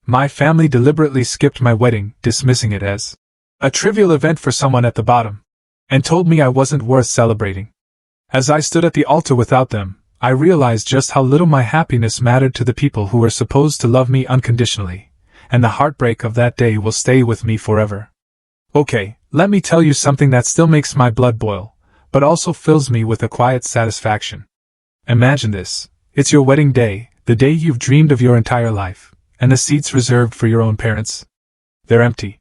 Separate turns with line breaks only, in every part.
My family deliberately skipped my wedding, dismissing it as a trivial event for someone at the bottom, and told me I wasn't worth celebrating. As I stood at the altar without them, I realized just how little my happiness mattered to the people who were supposed to love me unconditionally, and the heartbreak of that day will stay with me forever. Okay, let me tell you something that still makes my blood boil, but also fills me with a quiet satisfaction. Imagine this. It's your wedding day, the day you've dreamed of your entire life, and the seats reserved for your own parents. They're empty.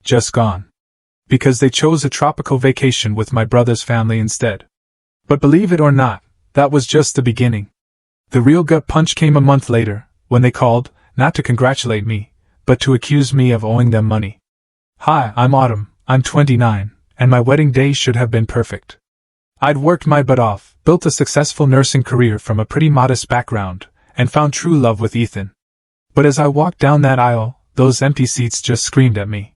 Just gone. Because they chose a tropical vacation with my brother's family instead. But believe it or not, that was just the beginning. The real gut punch came a month later, when they called, not to congratulate me, but to accuse me of owing them money. Hi, I'm Autumn, I'm 29, and my wedding day should have been perfect. I'd worked my butt off, built a successful nursing career from a pretty modest background, and found true love with Ethan. But as I walked down that aisle, those empty seats just screamed at me.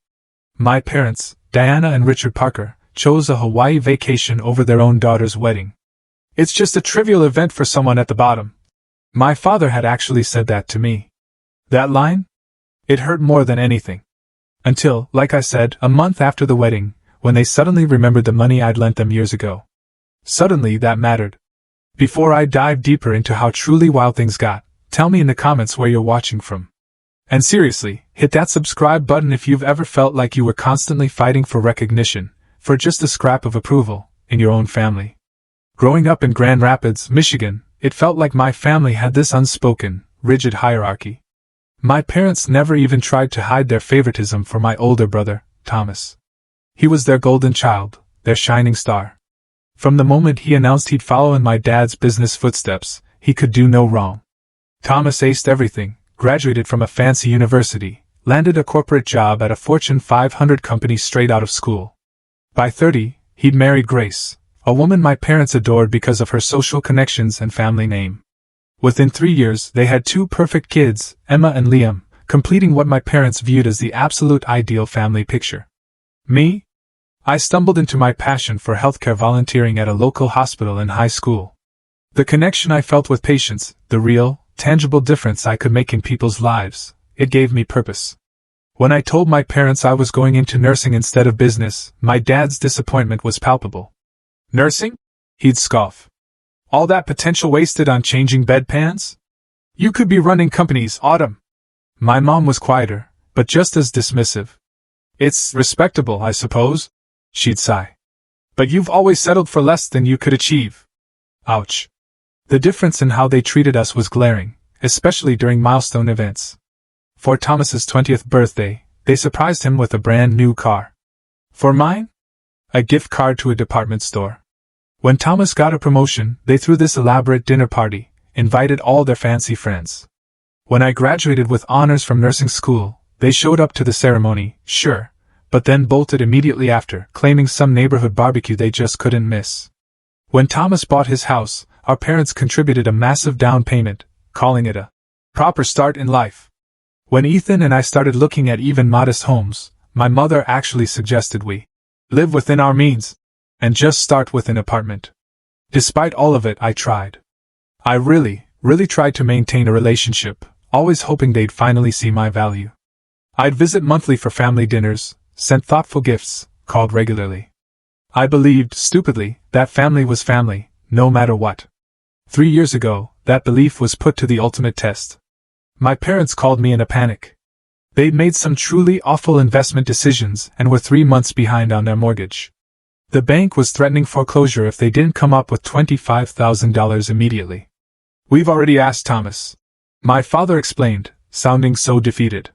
My parents, Diana and Richard Parker, chose a Hawaii vacation over their own daughter's wedding. It's just a trivial event for someone at the bottom. My father had actually said that to me. That line? It hurt more than anything. Until, like I said, a month after the wedding, when they suddenly remembered the money I'd lent them years ago. Suddenly that mattered. Before I dive deeper into how truly wild things got, tell me in the comments where you're watching from. And seriously, hit that subscribe button if you've ever felt like you were constantly fighting for recognition, for just a scrap of approval, in your own family. Growing up in Grand Rapids, Michigan, it felt like my family had this unspoken, rigid hierarchy. My parents never even tried to hide their favoritism for my older brother, Thomas. He was their golden child, their shining star. From the moment he announced he'd follow in my dad's business footsteps, he could do no wrong. Thomas aced everything, graduated from a fancy university, landed a corporate job at a Fortune 500 company straight out of school. By 30, he'd married Grace, a woman my parents adored because of her social connections and family name. Within 3 years, they had 2 perfect kids, Emma and Liam, completing what my parents viewed as the absolute ideal family picture. Me? I stumbled into my passion for healthcare volunteering at a local hospital in high school. The connection I felt with patients, the real, tangible difference I could make in people's lives, it gave me purpose. When I told my parents I was going into nursing instead of business, my dad's disappointment was palpable. Nursing? He'd scoff. All that potential wasted on changing bedpans? You could be running companies, Autumn. My mom was quieter, but just as dismissive. It's respectable, I suppose, she'd sigh. But you've always settled for less than you could achieve. Ouch. The difference in how they treated us was glaring, especially during milestone events. For Thomas's 20th birthday, they surprised him with a brand new car. For mine? A gift card to a department store. When Thomas got a promotion, they threw this elaborate dinner party, invited all their fancy friends. When I graduated with honors from nursing school, they showed up to the ceremony, sure, but then bolted immediately after, claiming some neighborhood barbecue they just couldn't miss. When Thomas bought his house, our parents contributed a massive down payment, calling it a proper start in life. When Ethan and I started looking at even modest homes, my mother actually suggested we live within our means, and just start with an apartment. Despite all of it, I tried. I really tried to maintain a relationship, always hoping they'd finally see my value. I'd visit monthly for family dinners, sent thoughtful gifts, called regularly. I believed, stupidly, that family was family, no matter what. 3 years ago, that belief was put to the ultimate test. My parents called me in a panic. They'd made some truly awful investment decisions and were 3 months behind on their mortgage. The bank was threatening foreclosure if they didn't come up with $25,000 immediately. We've already asked Thomas. My father explained, sounding so defeated.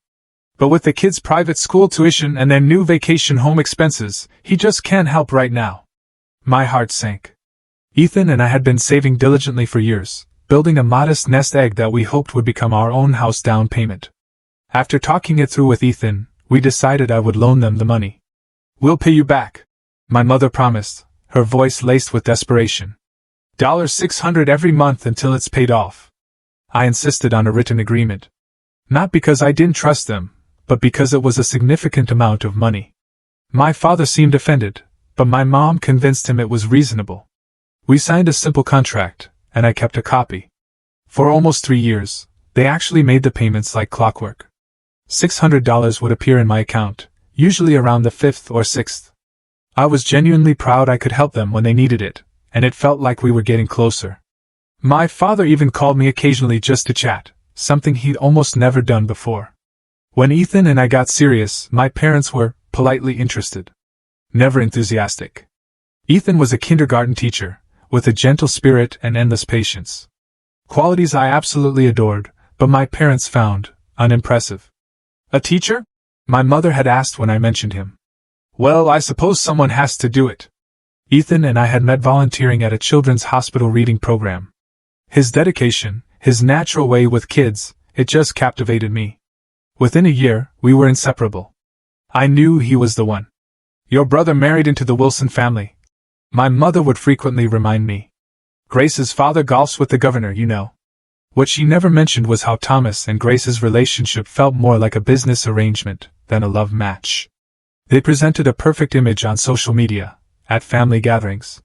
But with the kids' private school tuition and their new vacation home expenses, he just can't help right now. My heart sank. Ethan and I had been saving diligently for years, building a modest nest egg that we hoped would become our own house down payment. After talking it through with Ethan, we decided I would loan them the money. We'll pay you back, my mother promised, her voice laced with desperation. $600 every month until it's paid off. I insisted on a written agreement. Not because I didn't trust them, but because it was a significant amount of money. My father seemed offended, but my mom convinced him it was reasonable. We signed a simple contract, and I kept a copy. For almost 3 years, they actually made the payments like clockwork. $600 would appear in my account, usually around the 5th or 6th. I was genuinely proud I could help them when they needed it, and it felt like we were getting closer. My father even called me occasionally just to chat, something he'd almost never done before. When Ethan and I got serious, my parents were politely interested, never enthusiastic. Ethan was a kindergarten teacher, with a gentle spirit and endless patience. Qualities I absolutely adored, but my parents found unimpressive. A teacher? My mother had asked when I mentioned him. Well, I suppose someone has to do it. Ethan and I had met volunteering at a children's hospital reading program. His dedication, his natural way with kids, it just captivated me. Within a year, we were inseparable. I knew he was the one. Your brother married into the Wilson family. My mother would frequently remind me. Grace's father golfs with the governor, you know. What she never mentioned was how Thomas and Grace's relationship felt more like a business arrangement than a love match. They presented a perfect image on social media, at family gatherings.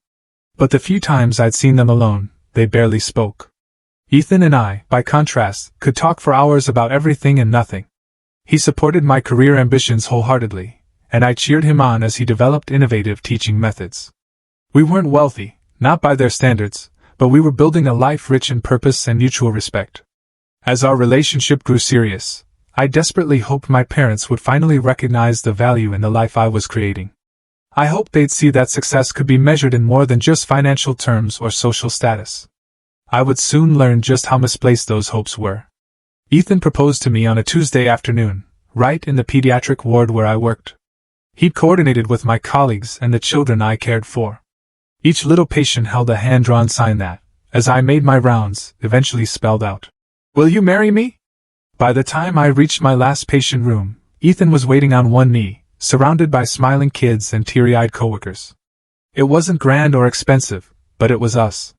But the few times I'd seen them alone, they barely spoke. Ethan and I, by contrast, could talk for hours about everything and nothing. He supported my career ambitions wholeheartedly, and I cheered him on as he developed innovative teaching methods. We weren't wealthy, not by their standards, but we were building a life rich in purpose and mutual respect. As our relationship grew serious, I desperately hoped my parents would finally recognize the value in the life I was creating. I hoped they'd see that success could be measured in more than just financial terms or social status. I would soon learn just how misplaced those hopes were. Ethan proposed to me on a Tuesday afternoon, right in the pediatric ward where I worked. He'd coordinated with my colleagues and the children I cared for. Each little patient held a hand-drawn sign that, as I made my rounds, eventually spelled out, "Will you marry me?" By the time I reached my last patient room, Ethan was waiting on one knee, surrounded by smiling kids and teary-eyed coworkers. It wasn't grand or expensive, but it was us.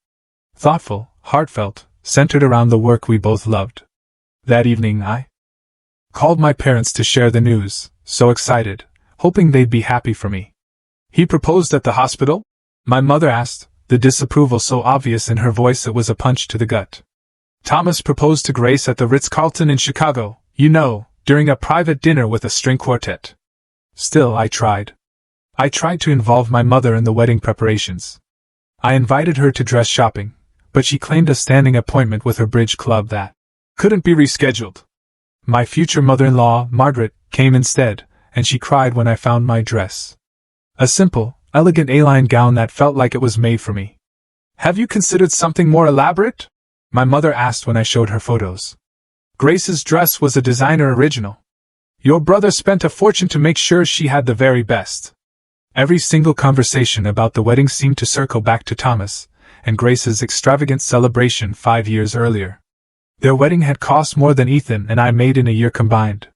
Thoughtful, heartfelt, centered around the work we both loved. That evening I called my parents to share the news, so excited, hoping they'd be happy for me. "He proposed at the hospital?" My mother asked, the disapproval so obvious in her voice it was a punch to the gut. "Thomas proposed to Grace at the Ritz-Carlton in Chicago, you know, during a private dinner with a string quartet." Still, I tried. I tried to involve my mother in the wedding preparations. I invited her to dress shopping, but she claimed a standing appointment with her bridge club that couldn't be rescheduled. My future mother-in-law, Margaret, came instead, and she cried when I found my dress. A simple, elegant A-line gown that felt like it was made for me. "Have you considered something more elaborate?" my mother asked when I showed her photos. Grace's dress was a designer original. Your brother spent a fortune to make sure she had the very best. Every single conversation about the wedding seemed to circle back to Thomas and Grace's extravagant celebration 5 years earlier. Their wedding had cost more than Ethan and I made in a year combined.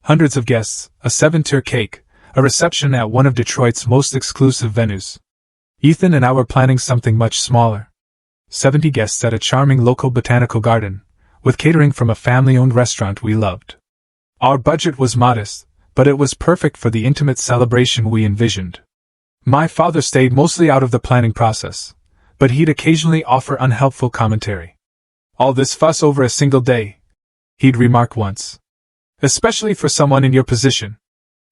Hundreds of guests, a 7-tier cake, a reception at one of Detroit's most exclusive venues. Ethan and I were planning something much smaller. 70 guests at a charming local botanical garden, with catering from a family-owned restaurant we loved. Our budget was modest, but it was perfect for the intimate celebration we envisioned. My father stayed mostly out of the planning process, but he'd occasionally offer unhelpful commentary. "All this fuss over a single day," he'd remark once. "Especially for someone in your position.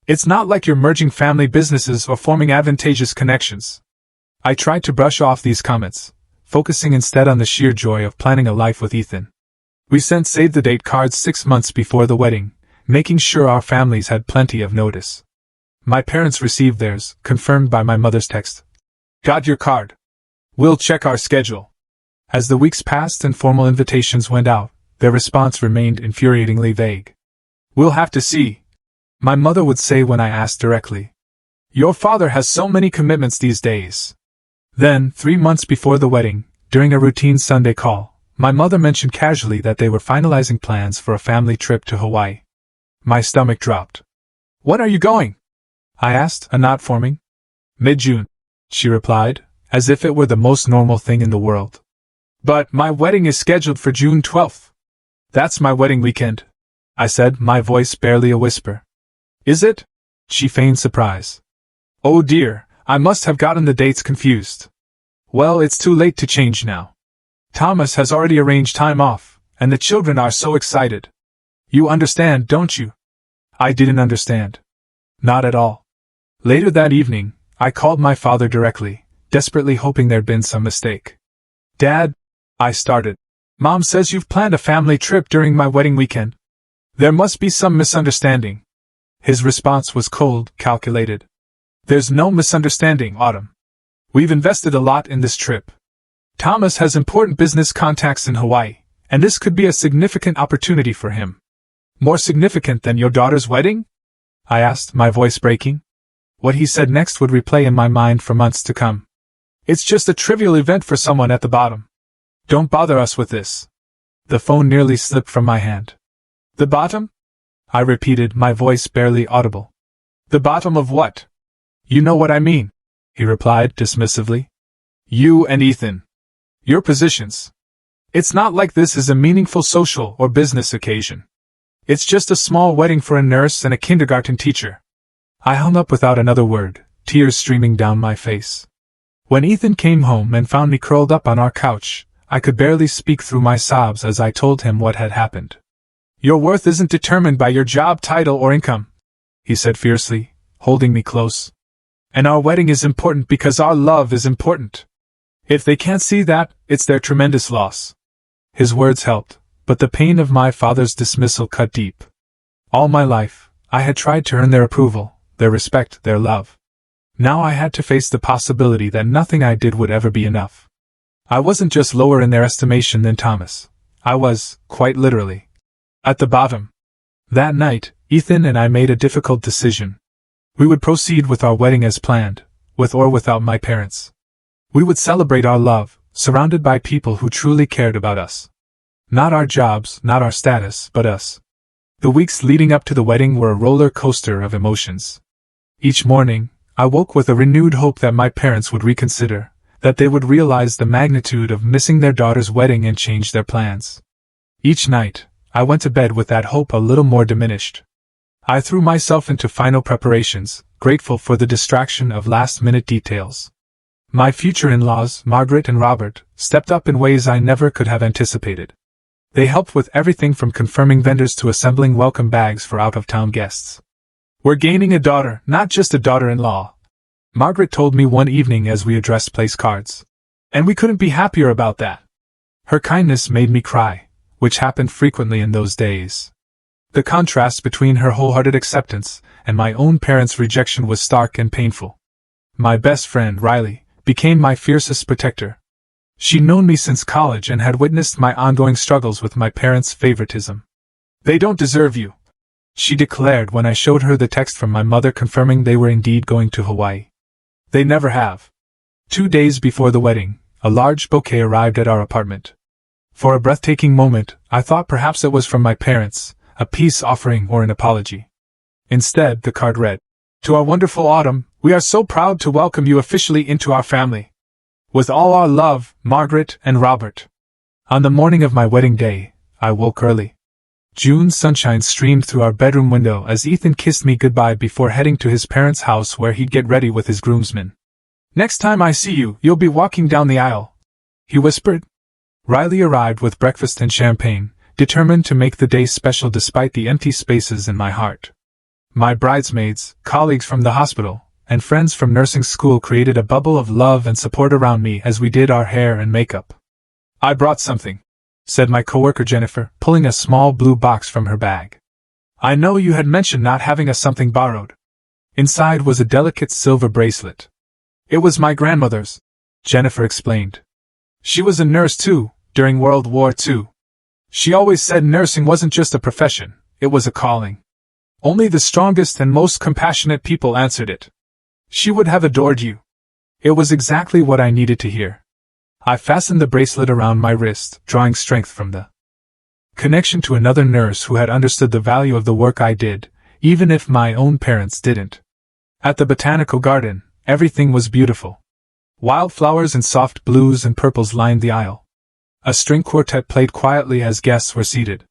It's not like you're merging family businesses or forming advantageous connections." I tried to brush off these comments, focusing instead on the sheer joy of planning a life with Ethan. We sent save-the-date cards 6 months before the wedding, making sure our families had plenty of notice. My parents received theirs, confirmed by my mother's text. "Got your card. We'll check our schedule." As the weeks passed and formal invitations went out, their response remained infuriatingly vague. "We'll have to see," my mother would say when I asked directly. "Your father has so many commitments these days." Then, 3 months before the wedding, during a routine Sunday call, my mother mentioned casually that they were finalizing plans for a family trip to Hawaii. My stomach dropped. "When are you going?" I asked, a knot forming. "Mid-June," she replied, as if it were the most normal thing in the world. "But my wedding is scheduled for June 12th. "That's my wedding weekend," I said, my voice barely a whisper. "Is it?" She feigned surprise. "Oh dear, I must have gotten the dates confused." "Well, it's too late to change now. Thomas has already arranged time off, and the children are so excited. You understand, don't you?" I didn't understand. Not at all. Later that evening, I called my father directly, desperately hoping there'd been some mistake. Dad, I started. Mom says you've planned a family trip during my wedding weekend. There must be some misunderstanding. His response was cold, calculated. There's no misunderstanding, Autumn. We've invested a lot in this trip. Thomas has important business contacts in Hawaii, and this could be a significant opportunity for him. More significant than your daughter's wedding? I asked, my voice breaking. What he said next would replay in my mind for months to come. It's just a trivial event for someone at the bottom. Don't bother us with this. The phone nearly slipped from my hand. The bottom? I repeated, my voice barely audible. The bottom of what? You know what I mean, he replied dismissively. You and Ethan. Your positions. It's not like this is a meaningful social or business occasion. It's just a small wedding for a nurse and a kindergarten teacher. I hung up without another word, tears streaming down my face. When Ethan came home and found me curled up on our couch, I could barely speak through my sobs as I told him what had happened. Your worth isn't determined by your job title or income, he said fiercely, holding me close. And our wedding is important because our love is important. If they can't see that, it's their tremendous loss. His words helped, but the pain of my father's dismissal cut deep. All my life, I had tried to earn their approval, their respect, their love. Now I had to face the possibility that nothing I did would ever be enough. I wasn't just lower in their estimation than Thomas. I was, quite literally, at the bottom. That night, Ethan and I made a difficult decision. We would proceed with our wedding as planned, with or without my parents. We would celebrate our love, surrounded by people who truly cared about us. Not our jobs, not our status, but us. The weeks leading up to the wedding were a roller coaster of emotions. Each morning, I woke with a renewed hope that my parents would reconsider, that they would realize the magnitude of missing their daughter's wedding and change their plans. Each night, I went to bed with that hope a little more diminished. I threw myself into final preparations, grateful for the distraction of last-minute details. My future in-laws, Margaret and Robert, stepped up in ways I never could have anticipated. They helped with everything from confirming vendors to assembling welcome bags for out-of-town guests. We're gaining a daughter, not just a daughter-in-law, Margaret told me one evening as we addressed place cards. And we couldn't be happier about that. Her kindness made me cry, which happened frequently in those days. The contrast between her wholehearted acceptance and my own parents' rejection was stark and painful. My best friend, Riley, became my fiercest protector. She'd known me since college and had witnessed my ongoing struggles with my parents' favoritism. They don't deserve you, she declared when I showed her the text from my mother confirming they were indeed going to Hawaii. They never have. 2 days before the wedding, a large bouquet arrived at our apartment. For a breathtaking moment, I thought perhaps it was from my parents, a peace offering or an apology. Instead, the card read, "To our wonderful Autumn, we are so proud to welcome you officially into our family. With all our love, Margaret and Robert." On the morning of my wedding day, I woke early. June sunshine streamed through our bedroom window as Ethan kissed me goodbye before heading to his parents' house where he'd get ready with his groomsmen. "Next time I see you, you'll be walking down the aisle," he whispered. Riley arrived with breakfast and champagne, determined to make the day special despite the empty spaces in my heart. My bridesmaids, colleagues from the hospital, and friends from nursing school created a bubble of love and support around me as we did our hair and makeup. "I brought something," said my coworker Jennifer, pulling a small blue box from her bag. "I know you had mentioned not having something borrowed." Inside was a delicate silver bracelet. "It was my grandmother's," Jennifer explained. "She was a nurse too, during World War II. She always said nursing wasn't just a profession, it was a calling. Only the strongest and most compassionate people answered it. She would have adored you." It was exactly what I needed to hear. I fastened the bracelet around my wrist, drawing strength from the connection to another nurse who had understood the value of the work I did, even if my own parents didn't. At the botanical garden, everything was beautiful. Wildflowers in soft blues and purples lined the aisle. A string quartet played quietly as guests were seated.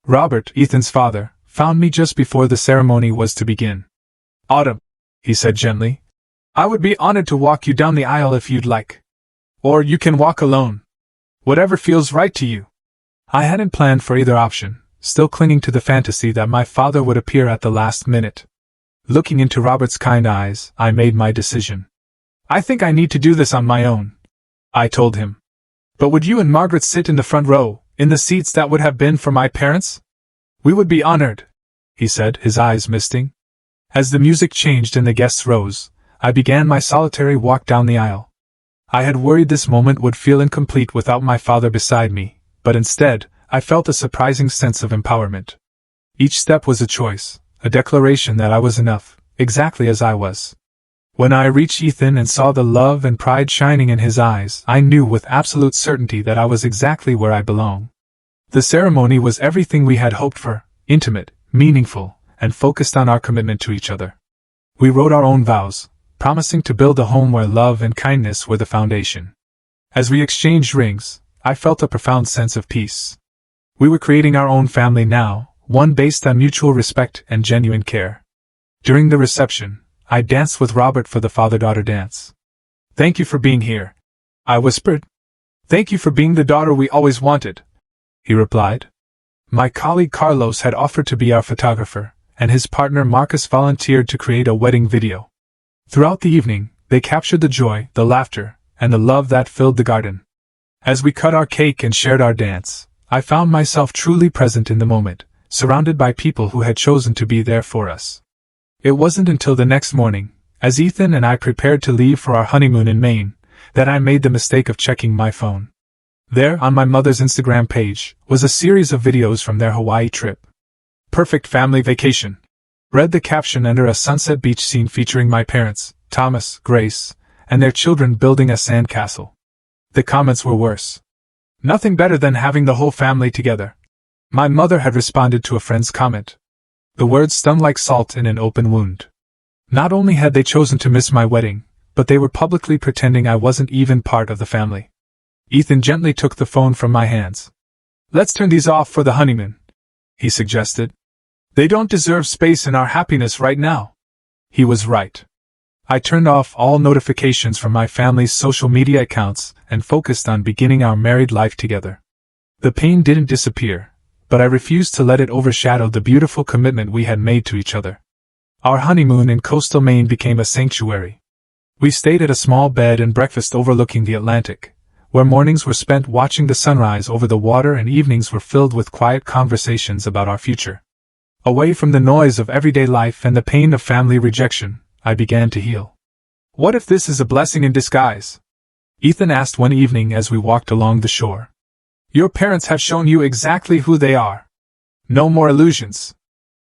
Robert, Ethan's father, found me just before the ceremony was to begin. "Autumn," he said gently, "I would be honored to walk you down the aisle if you'd like. Or you can walk alone. Whatever feels right to you." I hadn't planned for either option, still clinging to the fantasy that my father would appear at the last minute. Looking into Robert's kind eyes, I made my decision. "I think I need to do this on my own," I told him. "But would you and Margaret sit in the front row, in the seats that would have been for my parents?" "We would be honored," he said, his eyes misting. As the music changed and the guests rose, I began my solitary walk down the aisle. I had worried this moment would feel incomplete without my father beside me, but instead, I felt a surprising sense of empowerment. Each step was a choice, a declaration that I was enough, exactly as I was. When I reached Ethan and saw the love and pride shining in his eyes, I knew with absolute certainty that I was exactly where I belong. The ceremony was everything we had hoped for, intimate, meaningful, and focused on our commitment to each other. We wrote our own vows, promising to build a home where love and kindness were the foundation. As we exchanged rings, I felt a profound sense of peace. We were creating our own family now, one based on mutual respect and genuine care. During the reception, I danced with Robert for the father-daughter dance. "Thank you for being here," I whispered. "Thank you for being the daughter we always wanted," he replied. My colleague Carlos had offered to be our photographer, and his partner Marcus volunteered to create a wedding video. Throughout the evening, they captured the joy, the laughter, and the love that filled the garden. As we cut our cake and shared our dance, I found myself truly present in the moment, surrounded by people who had chosen to be there for us. It wasn't until the next morning, as Ethan and I prepared to leave for our honeymoon in Maine, that I made the mistake of checking my phone. There, on my mother's Instagram page, was a series of videos from their Hawaii trip. "Perfect family vacation," read the caption under a sunset beach scene featuring my parents, Thomas, Grace, and their children building a sandcastle. The comments were worse. "Nothing better than having the whole family together," my mother had responded to a friend's comment. The words stung like salt in an open wound. Not only had they chosen to miss my wedding, but they were publicly pretending I wasn't even part of the family. Ethan gently took the phone from my hands. "Let's turn these off for the honeymoon," he suggested. "They don't deserve space in our happiness right now." He was right. I turned off all notifications from my family's social media accounts and focused on beginning our married life together. The pain didn't disappear, but I refused to let it overshadow the beautiful commitment we had made to each other. Our honeymoon in coastal Maine became a sanctuary. We stayed at a small bed and breakfast overlooking the Atlantic, where mornings were spent watching the sunrise over the water and evenings were filled with quiet conversations about our future. Away from the noise of everyday life and the pain of family rejection, I began to heal. "What if this is a blessing in disguise?" Ethan asked one evening as we walked along the shore. "Your parents have shown you exactly who they are. No more illusions.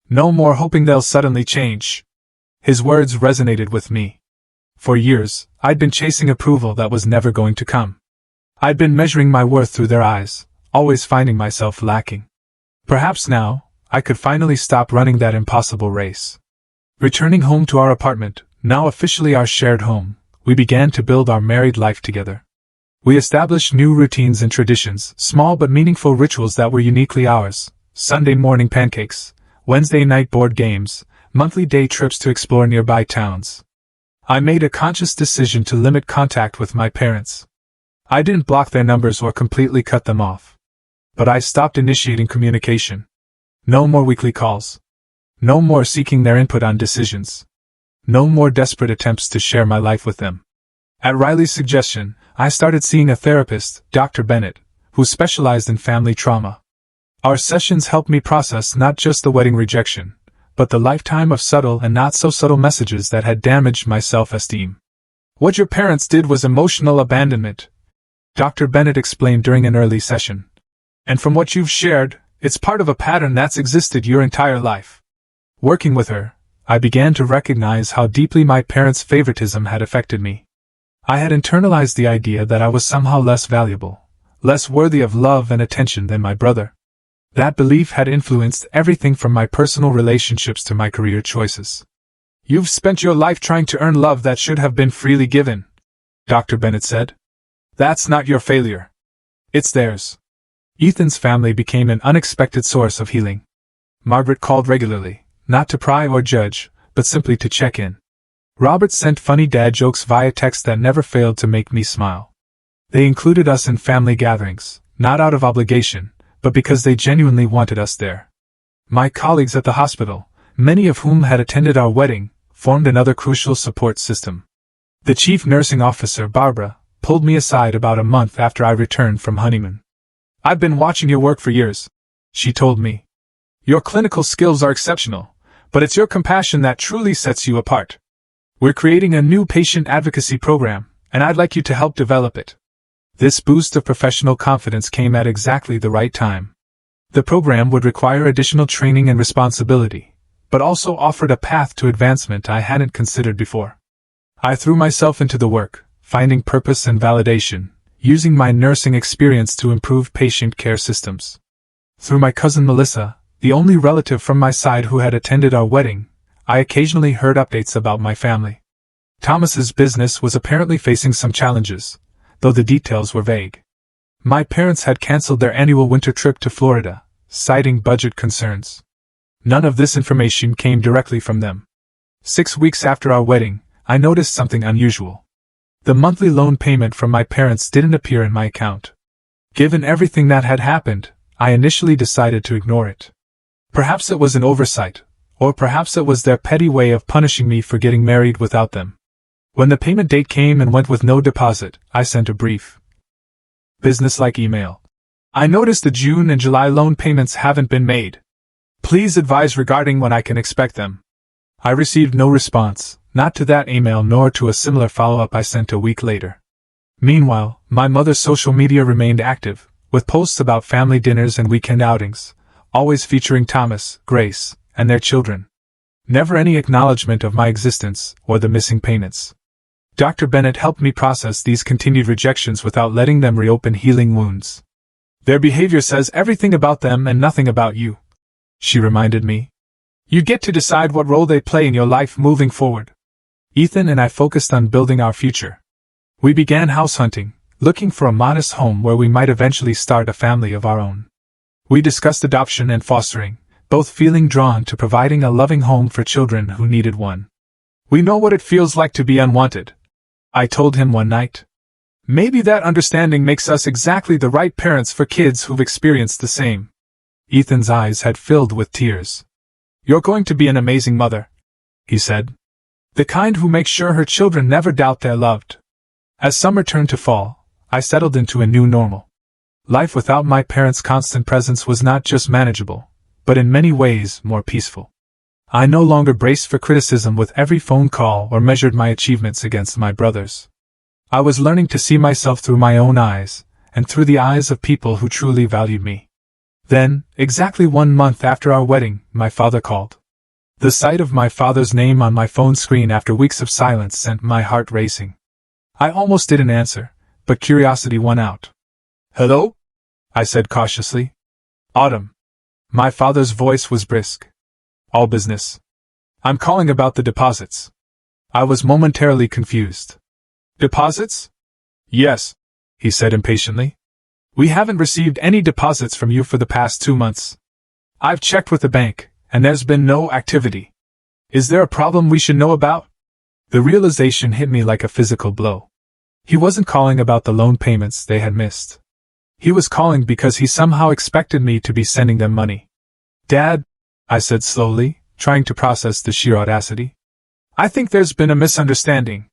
No more hoping they'll suddenly change." His words resonated with me. For years, I'd been chasing approval that was never going to come. I'd been measuring my worth through their eyes, always finding myself lacking. Perhaps now, I could finally stop running that impossible race. Returning home to our apartment, now officially our shared home, we began to build our married life together. We established new routines and traditions, small but meaningful rituals that were uniquely ours: Sunday morning pancakes, Wednesday night board games, monthly day trips to explore nearby towns. I made a conscious decision to limit contact with my parents. I didn't block their numbers or completely cut them off. But I stopped initiating communication. No more weekly calls. No more seeking their input on decisions. No more desperate attempts to share my life with them. At Riley's suggestion, I started seeing a therapist, Dr. Bennett, who specialized in family trauma. Our sessions helped me process not just the wedding rejection, but the lifetime of subtle and not-so-subtle messages that had damaged my self-esteem. "What your parents did was emotional abandonment," Dr. Bennett explained during an early session. "And from what you've shared, it's part of a pattern that's existed your entire life." Working with her, I began to recognize how deeply my parents' favoritism had affected me. I had internalized the idea that I was somehow less valuable, less worthy of love and attention than my brother. That belief had influenced everything from my personal relationships to my career choices. "You've spent your life trying to earn love that should have been freely given," Dr. Bennett said. "That's not your failure. It's theirs." Ethan's family became an unexpected source of healing. Margaret called regularly, not to pry or judge, but simply to check in. Robert sent funny dad jokes via text that never failed to make me smile. They included us in family gatherings, not out of obligation, but because they genuinely wanted us there. My colleagues at the hospital, many of whom had attended our wedding, formed another crucial support system. The chief nursing officer, Barbara, pulled me aside about a month after I returned from honeymoon. "I've been watching your work for years," she told me. "Your clinical skills are exceptional, but it's your compassion that truly sets you apart. We're creating a new patient advocacy program, and I'd like you to help develop it." This boost of professional confidence came at exactly the right time. The program would require additional training and responsibility, but also offered a path to advancement I hadn't considered before. I threw myself into the work, finding purpose and validation, using my nursing experience to improve patient care systems. Through my cousin Melissa, the only relative from my side who had attended our wedding, I occasionally heard updates about my family. Thomas's business was apparently facing some challenges, though the details were vague. My parents had canceled their annual winter trip to Florida, citing budget concerns. None of this information came directly from them. 6 weeks after our wedding, I noticed something unusual. The monthly loan payment from my parents didn't appear in my account. Given everything that had happened, I initially decided to ignore it. Perhaps it was an oversight, or perhaps it was their petty way of punishing me for getting married without them. When the payment date came and went with no deposit, I sent a brief, business-like email. "I noticed the June and July loan payments haven't been made. Please advise regarding when I can expect them." I received no response, not to that email nor to a similar follow-up I sent a week later. Meanwhile, my mother's social media remained active, with posts about family dinners and weekend outings, always featuring Thomas, Grace, and their children. Never any acknowledgement of my existence or the missing payments. Dr. Bennett helped me process these continued rejections without letting them reopen healing wounds. "Their behavior says everything about them and nothing about you," she reminded me. "You get to decide what role they play in your life moving forward." Ethan and I focused on building our future. We began house hunting, looking for a modest home where we might eventually start a family of our own. We discussed adoption and fostering, both feeling drawn to providing a loving home for children who needed one. "We know what it feels like to be unwanted," I told him one night. "Maybe that understanding makes us exactly the right parents for kids who've experienced the same." Ethan's eyes had filled with tears. "You're going to be an amazing mother," he said. "The kind who makes sure her children never doubt they're loved." As summer turned to fall, I settled into a new normal. Life without my parents' constant presence was not just manageable, but in many ways more peaceful. I no longer braced for criticism with every phone call or measured my achievements against my brothers. I was learning to see myself through my own eyes, and through the eyes of people who truly valued me. Then, exactly 1 month after our wedding, my father called. The sight of my father's name on my phone screen after weeks of silence sent my heart racing. I almost didn't answer, but curiosity won out. "Hello?" I said cautiously. "Autumn." My father's voice was brisk. "All business. I'm calling about the deposits." I was momentarily confused. "Deposits?" "Yes," he said impatiently. "We haven't received any deposits from you for the past 2 months. I've checked with the bank, and there's been no activity. Is there a problem we should know about?" The realization hit me like a physical blow. He wasn't calling about the loan payments they had missed. He was calling because he somehow expected me to be sending them money. "Dad," I said slowly, trying to process the sheer audacity. "I think there's been a misunderstanding.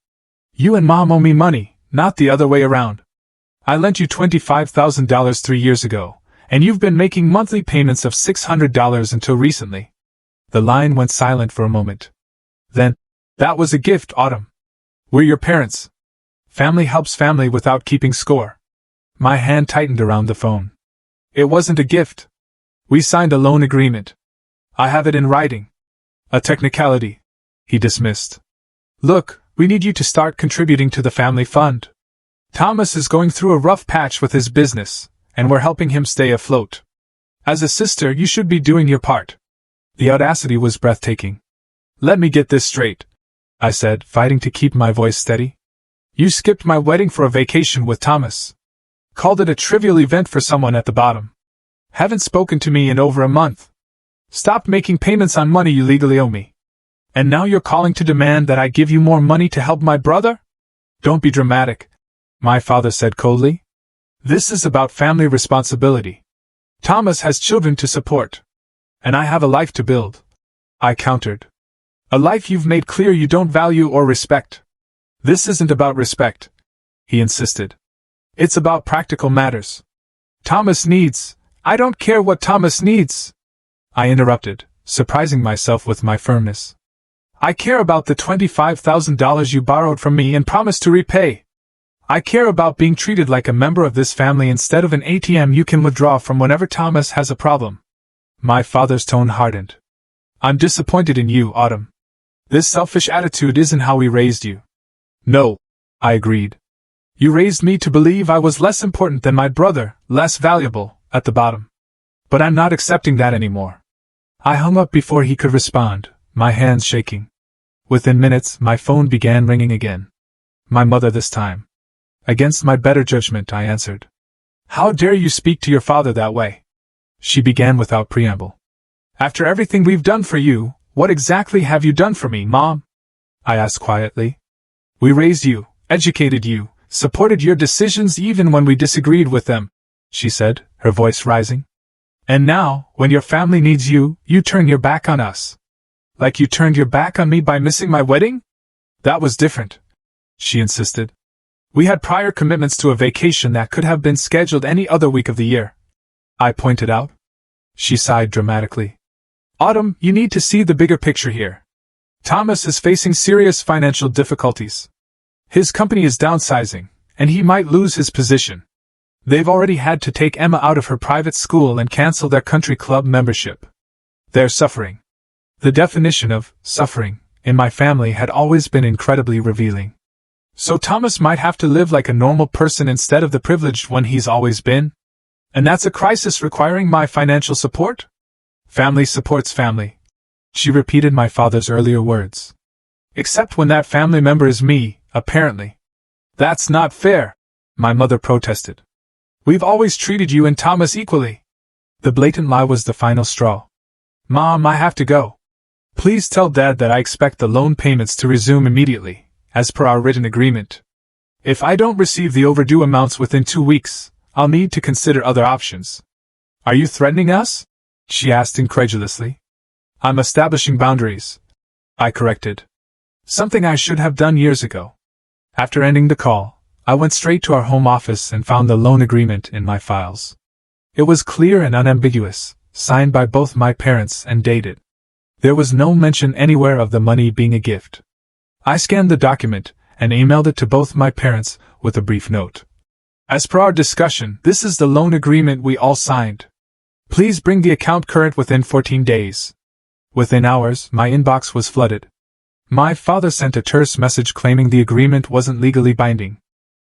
You and Mom owe me money, not the other way around. I lent you $25,000 3 years ago, and you've been making monthly payments of $600 until recently." The line went silent for a moment. Then, "That was a gift, Autumn. We're your parents. Family helps family without keeping score." My hand tightened around the phone. "It wasn't a gift. We signed a loan agreement. I have it in writing." "A technicality," he dismissed. "Look, we need you to start contributing to the family fund. Thomas is going through a rough patch with his business, and we're helping him stay afloat. As a sister, you should be doing your part." The audacity was breathtaking. "Let me get this straight," I said, fighting to keep my voice steady. "You skipped my wedding for a vacation with Thomas. Called it a trivial event for someone at the bottom. Haven't spoken to me in over a month. Stopped making payments on money you legally owe me. And now you're calling to demand that I give you more money to help my brother? Don't be dramatic," my father said coldly. "This is about family responsibility. Thomas has children to support. And I have a life to build, I countered. A life you've made clear you don't value or respect. This isn't about respect, he insisted. It's about practical matters. Thomas needs. I don't care what Thomas needs, I interrupted, surprising myself with my firmness. I care about the $25,000 you borrowed from me and promised to repay. I care about being treated like a member of this family instead of an ATM you can withdraw from whenever Thomas has a problem. My father's tone hardened. I'm disappointed in you, Autumn. This selfish attitude isn't how we raised you. No, I agreed. You raised me to believe I was less important than my brother, less valuable, at the bottom. But I'm not accepting that anymore. I hung up before he could respond, my hands shaking. Within minutes, my phone began ringing again. My mother this time. Against my better judgment, I answered. How dare you speak to your father that way? She began without preamble. After everything we've done for you, what exactly have you done for me, Mom? I asked quietly. We raised you, educated you, supported your decisions even when we disagreed with them, she said, her voice rising. And now, when your family needs you, you turn your back on us. Like you turned your back on me by missing my wedding? That was different, she insisted. We had prior commitments to a vacation that could have been scheduled any other week of the year, I pointed out. She sighed dramatically. Autumn, you need to see the bigger picture here. Thomas is facing serious financial difficulties. His company is downsizing, and he might lose his position. They've already had to take Emma out of her private school and cancel their country club membership. They're suffering. The definition of suffering in my family had always been incredibly revealing. So Thomas might have to live like a normal person instead of the privileged one he's always been? And that's a crisis requiring my financial support? Family supports family. She repeated my father's earlier words. Except when that family member is me, apparently. That's not fair, my mother protested. We've always treated you and Thomas equally. The blatant lie was the final straw. Mom, I have to go. Please tell Dad that I expect the loan payments to resume immediately, as per our written agreement. If I don't receive the overdue amounts within 2 weeks, I'll need to consider other options. Are you threatening us? She asked incredulously. I'm establishing boundaries, I corrected. Something I should have done years ago. After ending the call, I went straight to our home office and found the loan agreement in my files. It was clear and unambiguous, signed by both my parents and dated. There was no mention anywhere of the money being a gift. I scanned the document and emailed it to both my parents with a brief note. As per our discussion, this is the loan agreement we all signed. Please bring the account current within 14 days. Within hours, my inbox was flooded. My father sent a terse message claiming the agreement wasn't legally binding.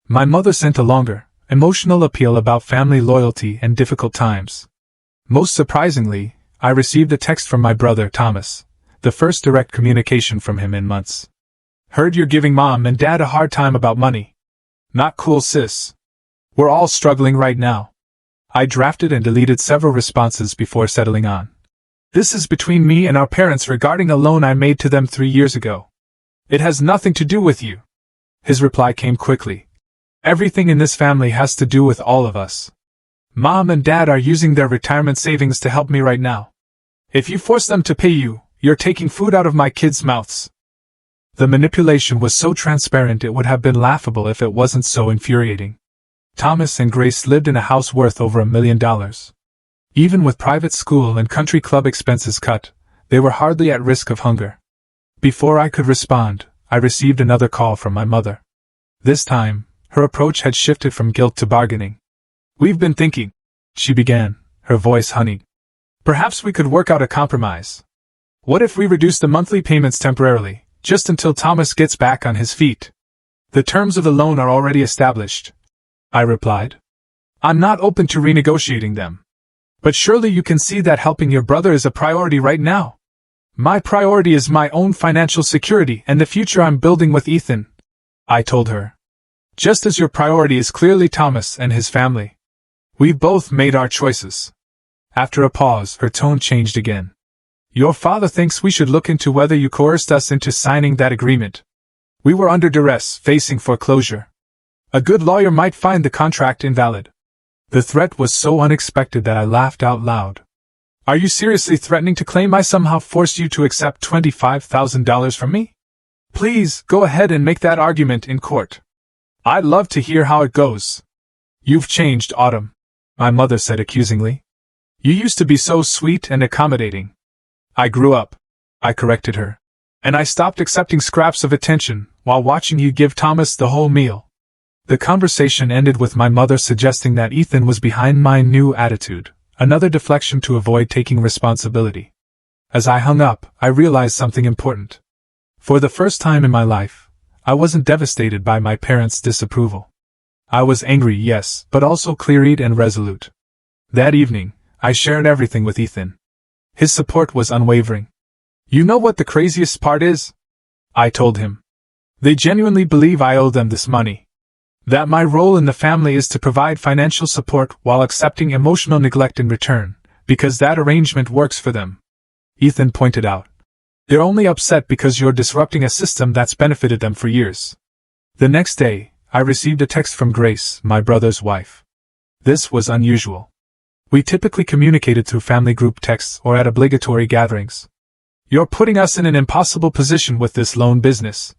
My mother sent a longer, emotional appeal about family loyalty and difficult times. Most surprisingly, I received a text from my brother Thomas, the first direct communication from him in months. Heard you're giving Mom and Dad a hard time about money. Not cool, sis. We're all struggling right now. I drafted and deleted several responses before settling on. This is between me and our parents regarding a loan I made to them 3 years ago. It has nothing to do with you. His reply came quickly. Everything in this family has to do with all of us. Mom and Dad are using their retirement savings to help me right now. If you force them to pay you, you're taking food out of my kids' mouths. The manipulation was so transparent it would have been laughable if it wasn't so infuriating. Thomas and Grace lived in a house worth over $1 million. Even with private school and country club expenses cut, they were hardly at risk of hunger. Before I could respond, I received another call from my mother. This time, her approach had shifted from guilt to bargaining. We've been thinking, she began, her voice honeyed. Perhaps we could work out a compromise. What if we reduce the monthly payments temporarily, just until Thomas gets back on his feet? The terms of the loan are already established, I replied. I'm not open to renegotiating them. But surely you can see that helping your brother is a priority right now. My priority is my own financial security and the future I'm building with Ethan, I told her. Just as your priority is clearly Thomas and his family. We've both made our choices. After a pause, her tone changed again. Your father thinks we should look into whether you coerced us into signing that agreement. We were under duress, facing foreclosure. A good lawyer might find the contract invalid. The threat was so unexpected that I laughed out loud. Are you seriously threatening to claim I somehow forced you to accept $25,000 from me? Please, go ahead and make that argument in court. I'd love to hear how it goes. You've changed, Autumn, my mother said accusingly. You used to be so sweet and accommodating. I grew up, I corrected her. And I stopped accepting scraps of attention while watching you give Thomas the whole meal. The conversation ended with my mother suggesting that Ethan was behind my new attitude, another deflection to avoid taking responsibility. As I hung up, I realized something important. For the first time in my life, I wasn't devastated by my parents' disapproval. I was angry, yes, but also clear-eyed and resolute. That evening, I shared everything with Ethan. His support was unwavering. You know what the craziest part is? I told him. They genuinely believe I owe them this money. That my role in the family is to provide financial support while accepting emotional neglect in return, because that arrangement works for them. Ethan pointed out. They're only upset because you're disrupting a system that's benefited them for years. The next day, I received a text from Grace, my brother's wife. This was unusual. We typically communicated through family group texts or at obligatory gatherings. You're putting us in an impossible position with this loan business,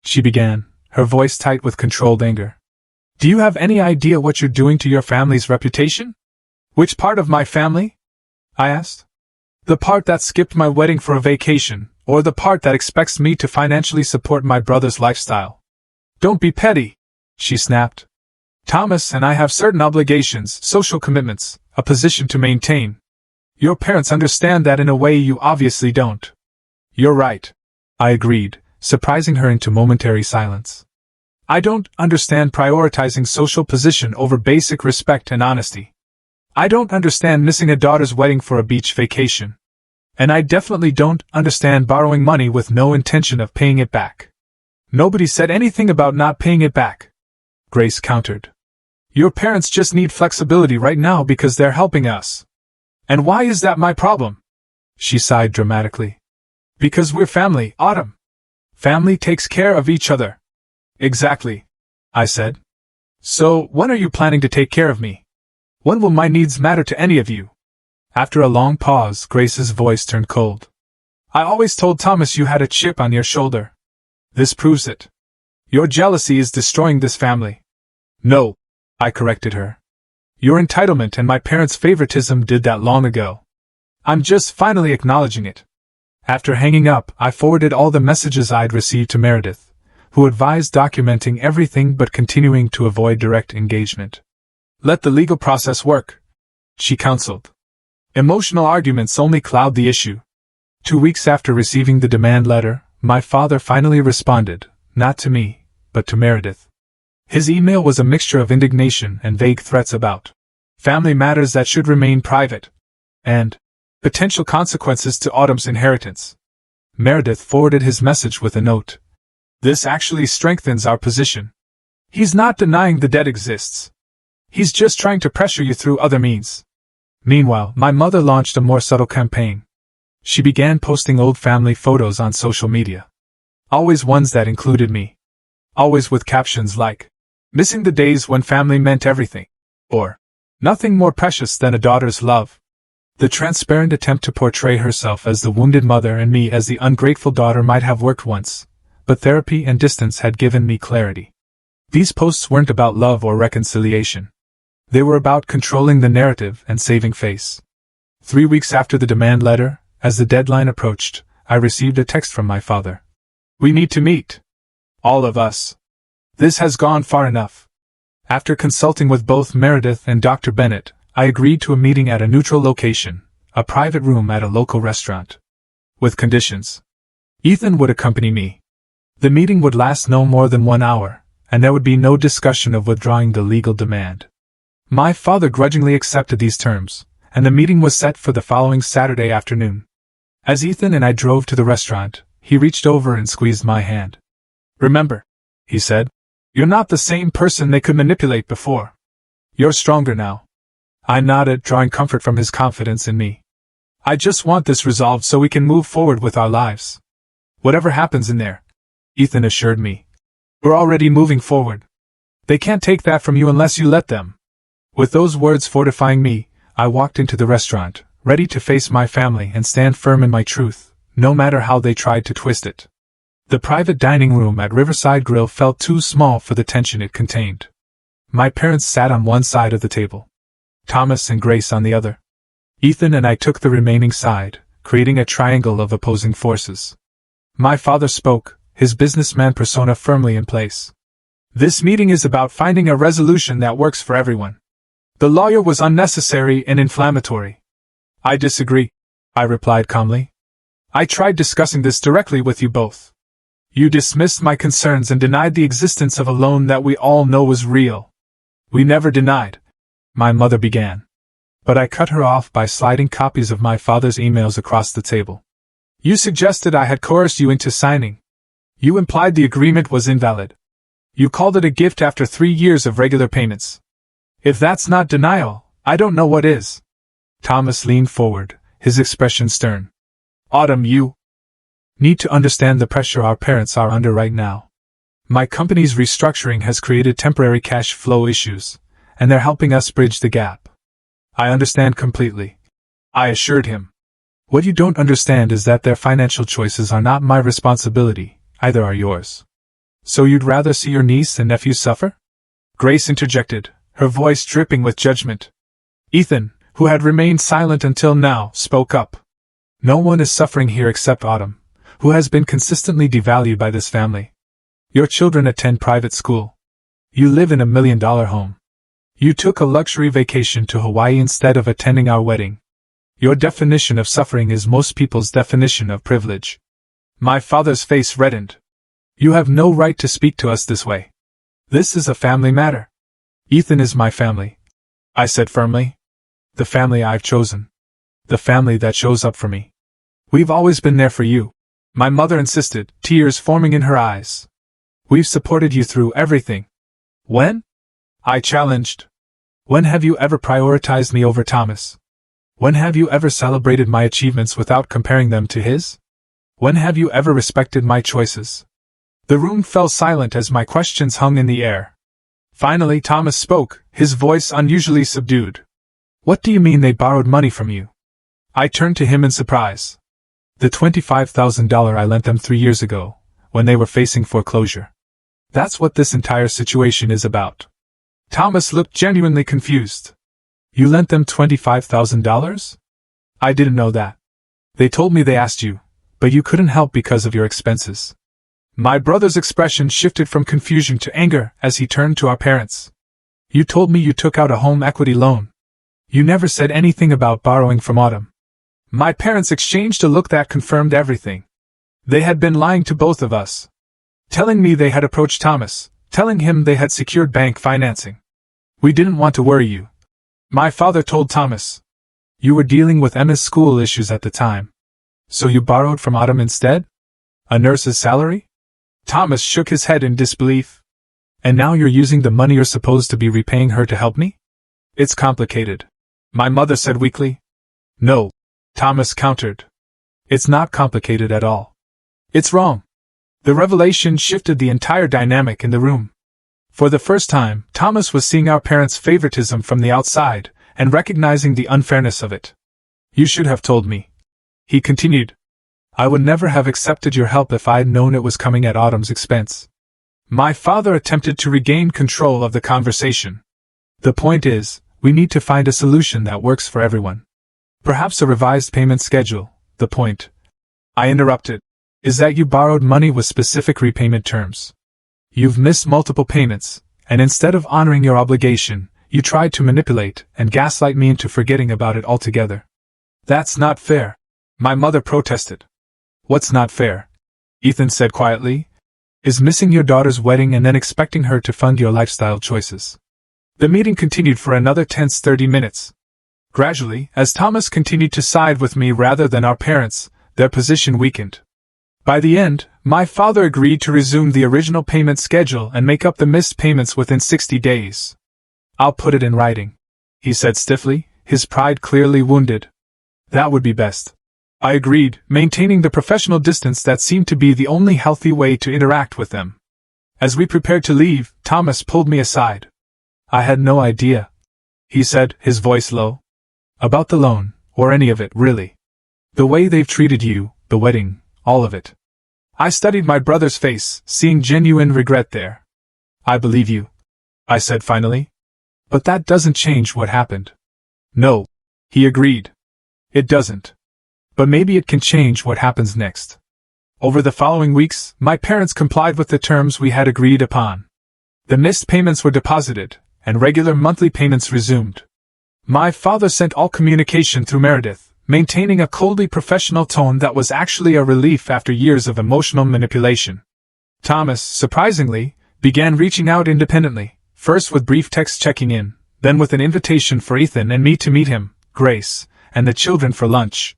she began, her voice tight with controlled anger. Do you have any idea what you're doing to your family's reputation? Which part of my family? I asked. The part that skipped my wedding for a vacation, or the part that expects me to financially support my brother's lifestyle? Don't be petty, she snapped. Thomas and I have certain obligations, social commitments, a position to maintain. Your parents understand that in a way you obviously don't. You're right, I agreed, surprising her into momentary silence. I don't understand prioritizing social position over basic respect and honesty. I don't understand missing a daughter's wedding for a beach vacation. And I definitely don't understand borrowing money with no intention of paying it back. Nobody said anything about not paying it back, Grace countered. Your parents just need flexibility right now because they're helping us. And why is that my problem? She sighed dramatically. Because we're family, Autumn. Family takes care of each other. Exactly, I said. So, when are you planning to take care of me? When will my needs matter to any of you? After a long pause, Grace's voice turned cold. I always told Thomas you had a chip on your shoulder. This proves it. Your jealousy is destroying this family. No, I corrected her. Your entitlement and my parents' favoritism did that long ago. I'm just finally acknowledging it. After hanging up, I forwarded all the messages I'd received to Meredith, who advised documenting everything but continuing to avoid direct engagement. Let the legal process work, she counseled. Emotional arguments only cloud the issue. 2 weeks after receiving the demand letter, my father finally responded, not to me, but to Meredith. His email was a mixture of indignation and vague threats about family matters that should remain private, and potential consequences to Autumn's inheritance. Meredith forwarded his message with a note. This actually strengthens our position. He's not denying the debt exists. He's just trying to pressure you through other means. Meanwhile, my mother launched a more subtle campaign. She began posting old family photos on social media. Always ones that included me. Always with captions like, missing the days when family meant everything, or, nothing more precious than a daughter's love. The transparent attempt to portray herself as the wounded mother and me as the ungrateful daughter might have worked once, but therapy and distance had given me clarity. These posts weren't about love or reconciliation. They were about controlling the narrative and saving face. 3 weeks after the demand letter, as the deadline approached, I received a text from my father. We need to meet. All of us. This has gone far enough. After consulting with both Meredith and Dr. Bennett, I agreed to a meeting at a neutral location, a private room at a local restaurant. With conditions. Ethan would accompany me. The meeting would last no more than 1 hour, and there would be no discussion of withdrawing the legal demand. My father grudgingly accepted these terms, and the meeting was set for the following Saturday afternoon. As Ethan and I drove to the restaurant, he reached over and squeezed my hand. Remember, he said, you're not the same person they could manipulate before. You're stronger now. I nodded, drawing comfort from his confidence in me. I just want this resolved so we can move forward with our lives. Whatever happens in there, Ethan assured me. We're already moving forward. They can't take that from you unless you let them. With those words fortifying me, I walked into the restaurant, ready to face my family and stand firm in my truth, no matter how they tried to twist it. The private dining room at Riverside Grill felt too small for the tension it contained. My parents sat on one side of the table, Thomas and Grace on the other. Ethan and I took the remaining side, creating a triangle of opposing forces. My father spoke, his businessman persona firmly in place. This meeting is about finding a resolution that works for everyone. The lawyer was unnecessary and inflammatory. I disagree, I replied calmly. I tried discussing this directly with you both. You dismissed my concerns and denied the existence of a loan that we all know was real. We never denied, my mother began. But I cut her off by sliding copies of my father's emails across the table. You suggested I had coerced you into signing. You implied the agreement was invalid. You called it a gift after 3 years of regular payments. If that's not denial, I don't know what is. Thomas leaned forward, his expression stern. Autumn, you need to understand the pressure our parents are under right now. My company's restructuring has created temporary cash flow issues, and they're helping us bridge the gap. I understand completely, I assured him. What you don't understand is that their financial choices are not my responsibility, either are yours. So you'd rather see your niece and nephew suffer? Grace interjected, her voice dripping with judgment. Ethan, who had remained silent until now, spoke up. No one is suffering here except Autumn, who has been consistently devalued by this family. Your children attend private school. You live in $1 million home. You took a luxury vacation to Hawaii instead of attending our wedding. Your definition of suffering is most people's definition of privilege. My father's face reddened. You have no right to speak to us this way. This is a family matter. Ethan is my family, I said firmly. The family I've chosen. The family that shows up for me. We've always been there for you, my mother insisted, tears forming in her eyes. We've supported you through everything. When? I challenged. When have you ever prioritized me over Thomas? When have you ever celebrated my achievements without comparing them to his? When have you ever respected my choices? The room fell silent as my questions hung in the air. Finally Thomas spoke, his voice unusually subdued. What do you mean they borrowed money from you? I turned to him in surprise. The $25,000 I lent them 3 years ago, when they were facing foreclosure. That's what this entire situation is about. Thomas looked genuinely confused. You lent them $25,000? I didn't know that. They told me they asked you, but you couldn't help because of your expenses. My brother's expression shifted from confusion to anger as he turned to our parents. You told me you took out a home equity loan. You never said anything about borrowing from Autumn. My parents exchanged a look that confirmed everything. They had been lying to both of us. Telling me they had approached Thomas, telling him they had secured bank financing. We didn't want to worry you. My father told Thomas. You were dealing with Emma's school issues at the time. So you borrowed from Autumn instead? A nurse's salary? Thomas shook his head in disbelief. And now you're using the money you're supposed to be repaying her to help me? It's complicated, my mother said weakly. No, Thomas countered. It's not complicated at all. It's wrong. The revelation shifted the entire dynamic in the room. For the first time, Thomas was seeing our parents' favoritism from the outside, and recognizing the unfairness of it. You should have told me, he continued. I would never have accepted your help if I'd known it was coming at Autumn's expense. My father attempted to regain control of the conversation. The point is, we need to find a solution that works for everyone. Perhaps a revised payment schedule. The point, I interrupted, is that you borrowed money with specific repayment terms. You've missed multiple payments, and instead of honoring your obligation, you tried to manipulate and gaslight me into forgetting about it altogether. That's not fair, my mother protested. What's not fair, Ethan said quietly, is missing your daughter's wedding and then expecting her to fund your lifestyle choices. The meeting continued for another tense 30 minutes. Gradually, as Thomas continued to side with me rather than our parents, their position weakened. By the end, my father agreed to resume the original payment schedule and make up the missed payments within 60 days. I'll put it in writing, he said stiffly, his pride clearly wounded. That would be best. I agreed, maintaining the professional distance that seemed to be the only healthy way to interact with them. As we prepared to leave, Thomas pulled me aside. I had no idea, he said, his voice low. About the loan, or any of it, really. The way they've treated you, the wedding, all of it. I studied my brother's face, seeing genuine regret there. I believe you, I said finally. But that doesn't change what happened. No, he agreed. It doesn't. But maybe it can change what happens next. Over the following weeks, my parents complied with the terms we had agreed upon. The missed payments were deposited, and regular monthly payments resumed. My father sent all communication through Meredith, maintaining a coldly professional tone that was actually a relief after years of emotional manipulation. Thomas, surprisingly, began reaching out independently, first with brief texts checking in, then with an invitation for Ethan and me to meet him, Grace, and the children for lunch.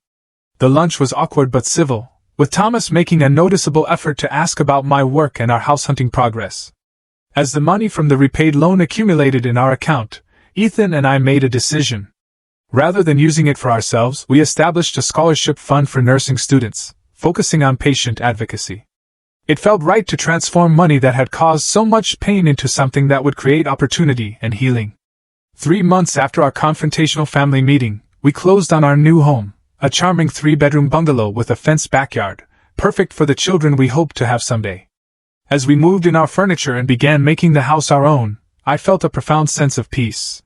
The lunch was awkward but civil, with Thomas making a noticeable effort to ask about my work and our house hunting progress. As the money from the repaid loan accumulated in our account, Ethan and I made a decision. Rather than using it for ourselves, we established a scholarship fund for nursing students, focusing on patient advocacy. It felt right to transform money that had caused so much pain into something that would create opportunity and healing. 3 months after our confrontational family meeting, we closed on our new home, a charming 3-bedroom bungalow with a fenced backyard, perfect for the children we hoped to have someday. As we moved in our furniture and began making the house our own, I felt a profound sense of peace.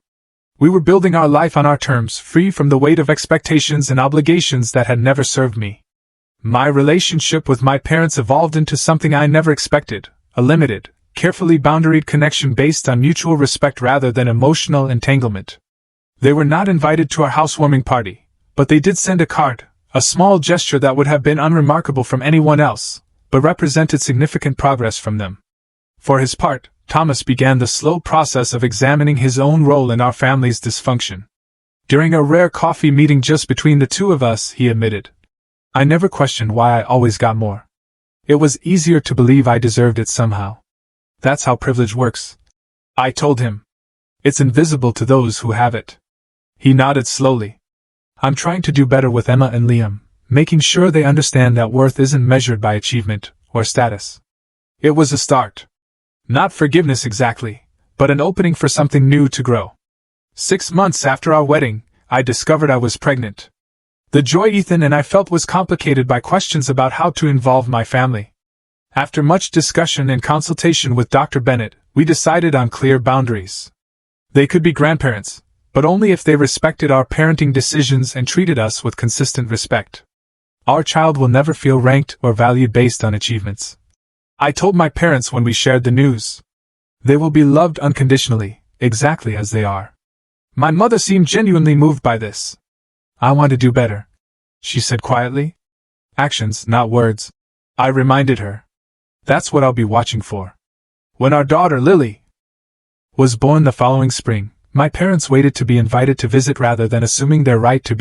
We were building our life on our terms, free from the weight of expectations and obligations that had never served me. My relationship with my parents evolved into something I never expected, a limited, carefully boundaried connection based on mutual respect rather than emotional entanglement. They were not invited to our housewarming party, but they did send a card, a small gesture that would have been unremarkable from anyone else, but represented significant progress from them. For his part, Thomas began the slow process of examining his own role in our family's dysfunction. During a rare coffee meeting just between the two of us, he admitted, "I never questioned why I always got more. It was easier to believe I deserved it somehow. That's how privilege works." I told him, "It's invisible to those who have it." He nodded slowly. "I'm trying to do better with Emma and Liam, making sure they understand that worth isn't measured by achievement or status." It was a start. Not forgiveness exactly, but an opening for something new to grow. 6 months after our wedding, I discovered I was pregnant. The joy Ethan and I felt was complicated by questions about how to involve my family. After much discussion and consultation with Dr. Bennett, we decided on clear boundaries. They could be grandparents, but only if they respected our parenting decisions and treated us with consistent respect. Our child will never feel ranked or valued based on achievements. I told my parents when we shared the news. They will be loved unconditionally, exactly as they are. My mother seemed genuinely moved by this. "I want to do better," she said quietly. "Actions, not words," I reminded her. "That's what I'll be watching for." When our daughter Lily was born the following spring, my parents waited to be invited to visit rather than assuming their right to be